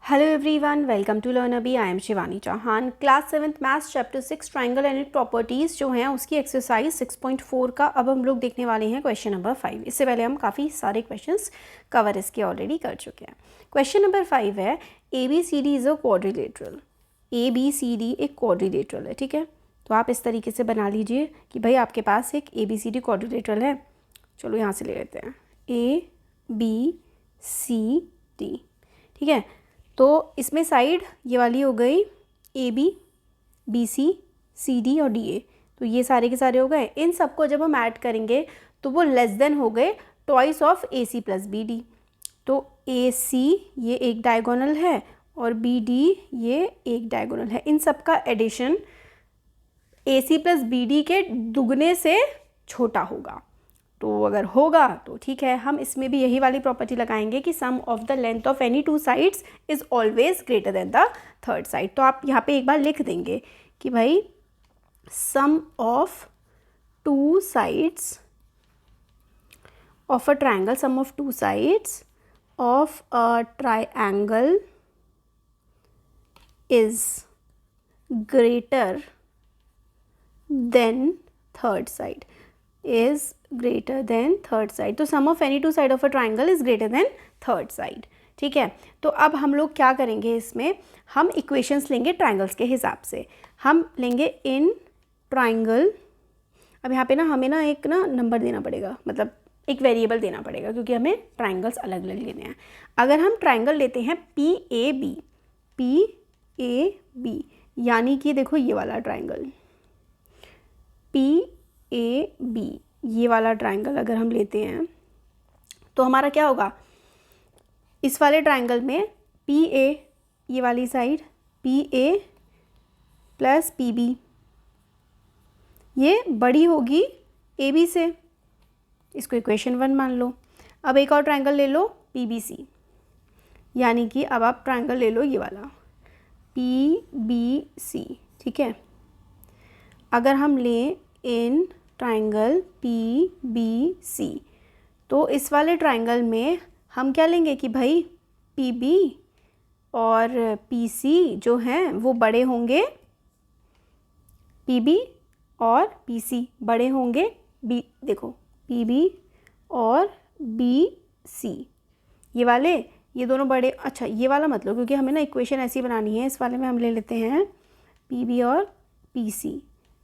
Hello everyone, welcome to LearnAbhi. I am Shivani Chauhan. Class 7th maths chapter 6 triangle and it properties जो हैं उसकी exercise 6.4 का अब हम लोग देखने वाले हैं क्वेश्चन नंबर 5. इससे पहले हम काफ़ी सारे क्वेश्चंस कवर इसके ऑलरेडी कर चुके हैं. क्वेश्चन नंबर 5 है ABCD is a quadrilateral. ABCD एक क्वाड्रिलेटरल है, ठीक है. तो आप इस तरीके से बना लीजिए कि भाई आपके पास एक ABCD क्वाड्रिलेटरल है. चलो यहाँ से ले लेते हैं ABCD, ठीक है. तो इसमें साइड ये वाली हो गई AB, BC, CD और DA. तो ये सारे के सारे हो गए. इन सबको जब हम ऐड करेंगे तो वो लेस देन हो गए twice of AC plus BD. तो AC ये एक डायगोनल है और BD ये एक डायगोनल है. इन सब का एडिशन AC प्लस BD के दुगने से छोटा होगा. तो अगर होगा तो ठीक है, हम इसमें भी यही वाली प्रॉपर्टी लगाएंगे कि sum of the length of any two sides is always greater than the third side. तो आप यहाँ पे एक बार लिख देंगे कि भाई sum of two sides of a triangle, sum of two sides of a triangle is greater than third side, is greater than third side. तो sum of any two side of a triangle is greater than third side. ठीक है. तो अब हम लोग क्या करेंगे, इसमें हम इक्वेशंस लेंगे ट्राइंगल्स के हिसाब से. हम लेंगे इन ट्राइंगल. अब यहाँ पे ना हमें ना एक ना नंबर देना पड़ेगा, मतलब एक वेरिएबल देना पड़ेगा क्योंकि हमें ट्राइंगल्स अलग अलग लेने हैं. अगर हम ट्राइंगल लेते हैं PAB यानी कि देखो ये वाला ट्राइंगल PAB, ये वाला ट्राइंगल अगर हम लेते हैं तो हमारा क्या होगा, इस वाले ट्राइंगल में PA ये वाली साइड PA प्लस PB ये बड़ी होगी AB से. इसको इक्वेशन 1 मान लो. अब एक और ट्राइंगल ले लो PBC, यानी कि अब आप ट्राइंगल ले लो ये वाला PBC, ठीक है. अगर हम लें इन ट्राइंगल PBC तो इस वाले ट्राइंगल में हम क्या लेंगे कि भाई PB और PC जो हैं वो बड़े होंगे, PB और PC बड़े होंगे देखो PB और BC ये वाले, ये दोनों बड़े. अच्छा ये वाला मतलब क्योंकि हमें ना इक्वेशन ऐसी बनानी है, इस वाले में हम ले लेते हैं PB और PC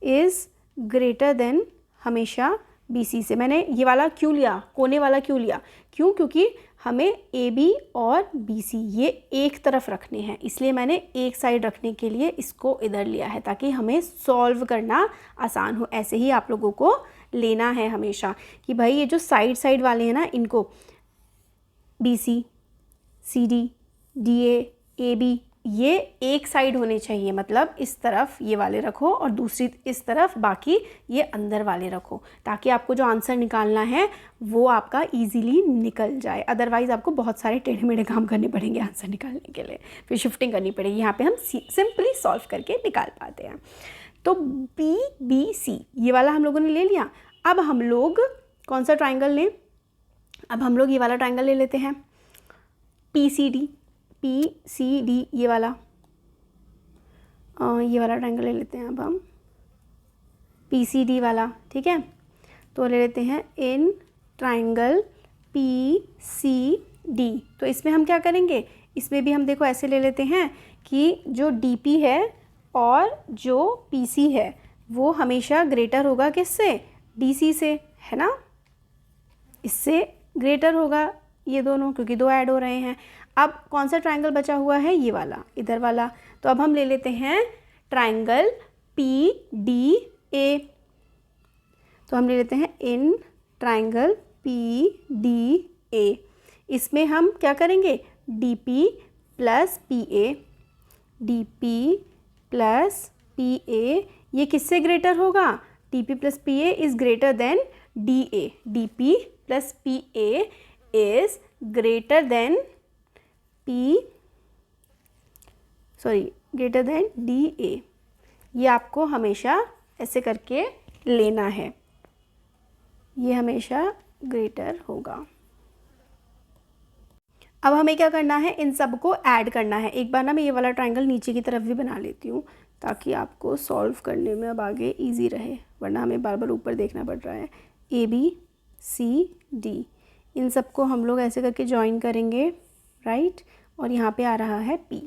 इज़ ग्रेटर देन हमेशा BC से. मैंने ये वाला क्यों लिया, कोने वाला क्यों लिया, क्योंकि हमें AB और BC ये एक तरफ रखने हैं, इसलिए मैंने एक साइड रखने के लिए इसको इधर लिया है ताकि हमें सॉल्व करना आसान हो. ऐसे ही आप लोगों को लेना है हमेशा कि भाई ये जो साइड वाले हैं ना इनको BC, CD, DA, AB ये एक साइड होने चाहिए. मतलब इस तरफ ये वाले रखो और दूसरी इस तरफ बाकी ये अंदर वाले रखो ताकि आपको जो आंसर निकालना है वो आपका इजीली निकल जाए. अदरवाइज़ आपको बहुत सारे टेढ़े मेढ़े काम करने पड़ेंगे आंसर निकालने के लिए, फिर शिफ्टिंग करनी पड़ेगी. यहाँ पे हम सिंपली सॉल्व करके निकाल पाते हैं. तो PBC ये वाला हम लोगों ने ले लिया. अब हम लोग कौन सा ट्राइंगल लें, अब हम लोग ये वाला ट्राइंगल ले लेते हैं PCD ये वाला ट्राइंगल ले लेते हैं अब हम PCD वाला, ठीक है. तो ले लेते हैं इन ट्राइंगल PCD. तो इसमें हम क्या करेंगे, इसमें भी हम देखो ऐसे ले लेते हैं कि जो DP है और जो PC है वो हमेशा ग्रेटर होगा किससे, DC से, है ना. इससे ग्रेटर होगा ये दोनों क्योंकि दो ऐड हो रहे हैं. अब कौन सा ट्राइंगल बचा हुआ है, ये वाला इधर वाला. तो अब हम ले लेते हैं ट्राइंगल PDA. तो हम ले लेते हैं इन ट्राइंगल PDA. इसमें हम क्या करेंगे DP प्लस PA ये किससे ग्रेटर होगा, DP plus PA is greater then DA. DP plus PA is greater then greater than DA. ये आपको हमेशा ऐसे करके लेना है, ये हमेशा ग्रेटर होगा. अब हमें क्या करना है, इन सब को ऐड करना है। एक बार ना मैं ये वाला ट्रायंगल नीचे की तरफ भी बना लेती हूँ ताकि आपको सॉल्व करने में अब आगे इजी रहे, वरना हमें बार बार ऊपर देखना पड़ रहा है। ABCD, इन सबको हम लोग ऐसे करके ज्वाइन करेंगे, राइट। और यहाँ पे आ रहा है P,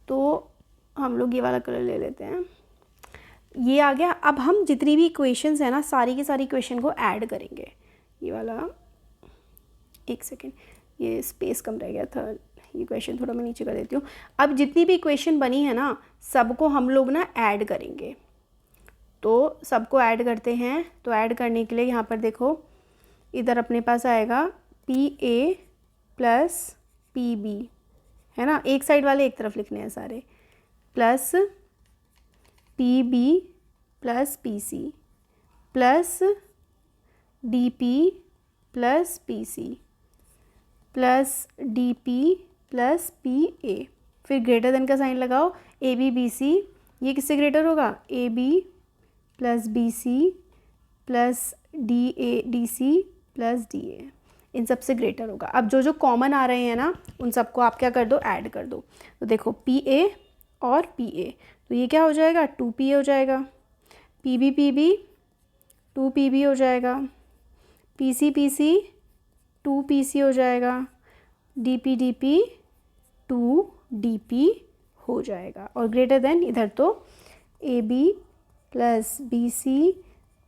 तो हम लोग ये वाला कलर ले लेते हैं, ये आ गया। अब हम जितनी भी इक्वेशंस है ना, सारी की सारी इक्वेशन को ऐड करेंगे। ये वाला, एक सेकेंड, ये स्पेस कम रह गया था, ये इक्वेशन थोड़ा मैं नीचे कर देती हूँ। अब जितनी भी इक्वेशन बनी है ना, सबको हम लोग ना ऐड करेंगे। तो सबको ऐड करते हैं। तो ऐड करने के लिए यहाँ पर देखो, इधर अपने पास आएगा PA प्लस PB, है ना। एक साइड वाले एक तरफ लिखने हैं सारे, plus PB plus PC plus DP plus PC plus DP plus PA, फिर ग्रेटर देन का साइन लगाओ। ABBC, ये किससे ग्रेटर होगा, AB plus BC plus DC plus DA, इन सब से ग्रेटर होगा। अब जो जो कॉमन आ रहे हैं ना, उन सबको आप क्या कर दो, ऐड कर दो। तो देखो PA और PA, तो ये क्या हो जाएगा, 2PA हो जाएगा। PB 2PB हो जाएगा। PC 2PC हो जाएगा। DP 2DP हो जाएगा। और ग्रेटर देन इधर तो AB plus BC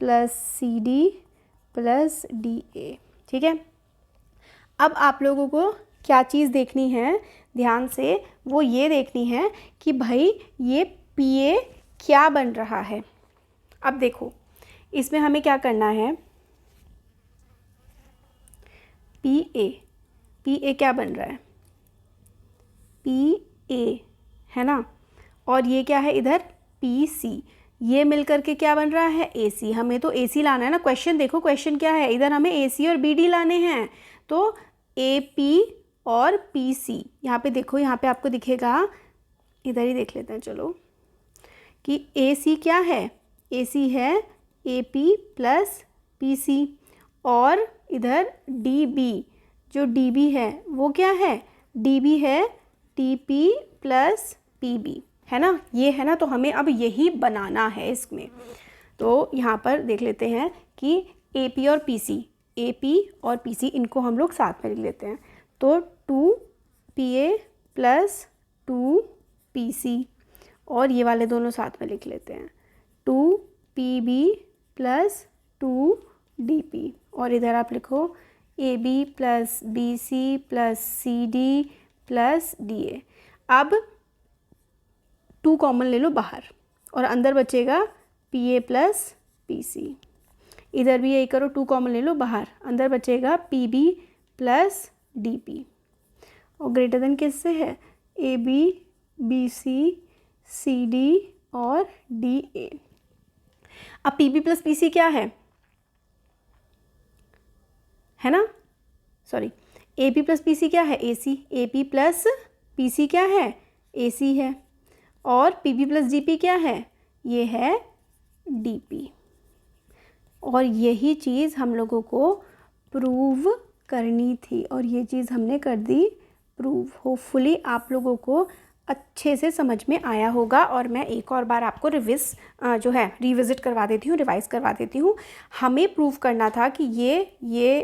plus CD plus DA, ठीक है। अब आप लोगों को क्या चीज़ देखनी है ध्यान से, वो ये देखनी है कि भाई ये PA क्या बन रहा है। अब देखो, इसमें हमें क्या करना है, PA क्या बन रहा है, PA, है ना। और ये क्या है इधर, PC, ये मिलकर के क्या बन रहा है, AC। हमें तो AC लाना है ना। क्वेश्चन देखो, क्वेश्चन क्या है, इधर हमें AC और BD लाने हैं। तो AP और PC, यहाँ पे देखो, यहाँ पे आपको दिखेगा, इधर ही देख लेते हैं चलो, कि AC क्या है, AC है AP प्लस PC, और इधर DB, जो DB है वो क्या है, DB है TP प्लस PB, है ना। ये है ना, तो हमें अब यही बनाना है इसमें। तो यहाँ पर देख लेते हैं कि AP और PC इनको हम लोग साथ में लिख लेते हैं। तो 2PA प्लस 2PC, और ये वाले दोनों साथ में लिख लेते हैं, 2PB प्लस 2DP, और इधर आप लिखो AB plus BC plus CD plus DA। अब 2 कॉमन ले लो बाहर, और अंदर बचेगा PA प्लस PC। इधर भी यही करो, 2 कॉमन ले लो बाहर, अंदर बचेगा PB प्लस DP, और ग्रेटर देन किससे है, AB BC CD और DA। अब PB प्लस PC क्या है ना, सॉरी, AP प्लस PC क्या है, AC। AP प्लस PC क्या है, AC है। और PB प्लस DP क्या है, ये है DP। और यही चीज़ हम लोगों को प्रूव करनी थी, और ये चीज़ हमने कर दी प्रूव। होपफुली आप लोगों को अच्छे से समझ में आया होगा। और मैं एक और बार आपको रिविज़िट करवा देती हूँ, रिवाइज़ करवा देती हूँ। हमें प्रूव करना था कि ये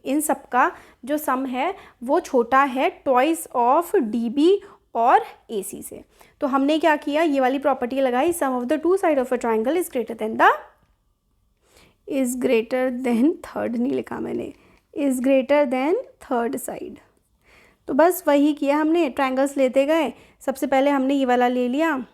इन सब का जो सम है वो छोटा है ट्वाइस ऑफ DB और AC से। तो हमने क्या किया, ये वाली प्रॉपर्टी लगाई, sum of the two side of a triangle is greater than third नहीं लिखा मैंने, is greater than third side. तो बस वही किया हमने, ट्रायंगल्स लेते गए। सबसे पहले हमने ये वाला ले लिया,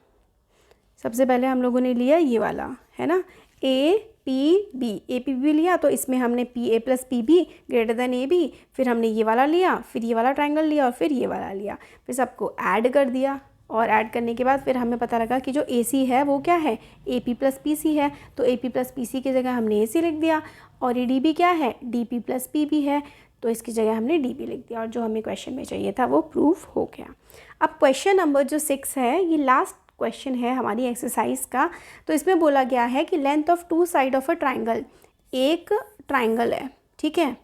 सबसे पहले हम लोगों ने लिया ये वाला, है ना, APB लिया। तो इसमें हमने PA plus PB greater than AB, फिर हमने ये वाला लिया, फिर ये वाला ट्रायंगल लिया, और फिर ये वाला लिया, फिर सबको ऐड कर दिया। और ऐड करने के बाद फिर हमें पता लगा कि जो AC है वो क्या है, AP प्लस PC है। तो AP प्लस PC की जगह हमने AC लिख दिया। और ये DB क्या है, DP प्लस PB है, तो इसकी जगह हमने DB लिख दिया। और जो हमें क्वेश्चन में चाहिए था वो प्रूफ हो गया। अब क्वेश्चन नंबर जो 6 है, ये लास्ट क्वेश्चन है हमारी एक्सरसाइज का। तो इसमें बोला गया है कि length of 2 side of a triangle, एक ट्राइंगल है, ठीक है,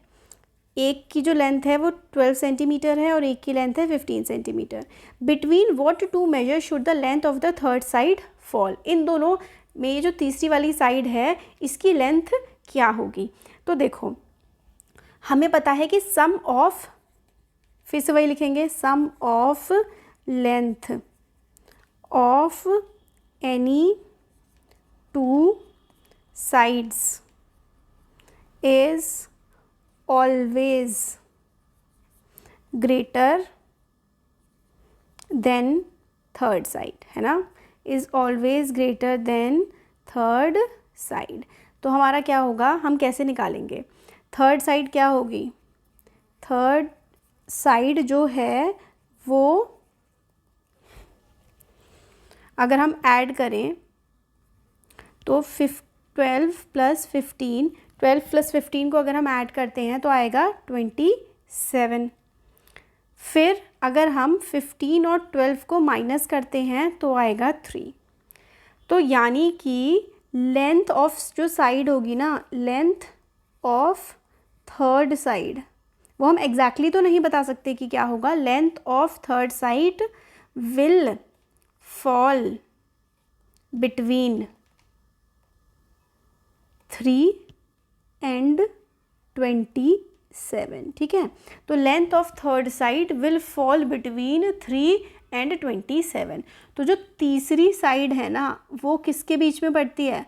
एक की जो लेंथ है वो 12 सेंटीमीटर है और एक की लेंथ है 15 centimetre. Between what two measure should the length of the third side fall. इन दोनों में ये जो तीसरी वाली साइड है इसकी लेंथ क्या होगी। तो देखो हमें पता है कि सम ऑफ, फिर से वही लिखेंगे, sum of length of any two sides is always greater than third side, है ना, is always greater than third side. तो हमारा क्या होगा, हम कैसे निकालेंगे, थर्ड साइड क्या होगी, थर्ड साइड जो है वो अगर हम ऐड करें तो 12 प्लस 15, 12 प्लस 15 को अगर हम ऐड करते हैं तो आएगा 27। फिर अगर हम 15 और 12 को माइनस करते हैं तो आएगा 3। तो यानी कि लेंथ ऑफ जो साइड होगी ना, लेंथ ऑफ थर्ड साइड, वो हम एग्जैक्टली तो नहीं बता सकते कि क्या होगा। Length of third side will fall between 3 and 27, ठीक है। तो length of third side will fall between 3 and 27। तो जो तीसरी साइड है ना वो किसके बीच में पड़ती है,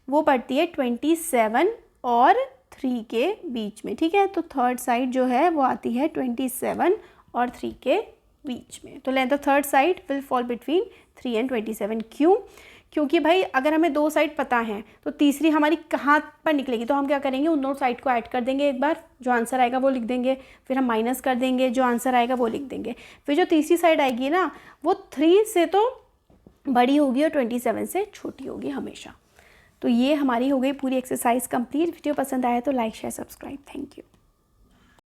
वो पड़ती है 27 और 3 के बीच में, ठीक है। तो थर्ड साइड जो है वो आती है 27 और 3 के बीच में। तो length of third side will fall between 3 and 27। क्यों, क्योंकि भाई अगर हमें दो साइड पता है तो तीसरी हमारी कहाँ पर निकलेगी, तो हम क्या करेंगे, उन दोनों साइड को ऐड कर देंगे एक बार, जो आंसर आएगा वो लिख देंगे, फिर हम माइनस कर देंगे, जो आंसर आएगा वो लिख देंगे। फिर जो तीसरी साइड आएगी ना वो 3 से तो बड़ी होगी और 27 से छोटी होगी हमेशा। तो ये हमारी हो गई पूरी एक्सरसाइज कंप्लीट। वीडियो पसंद आया तो like share subscribe. Thank you.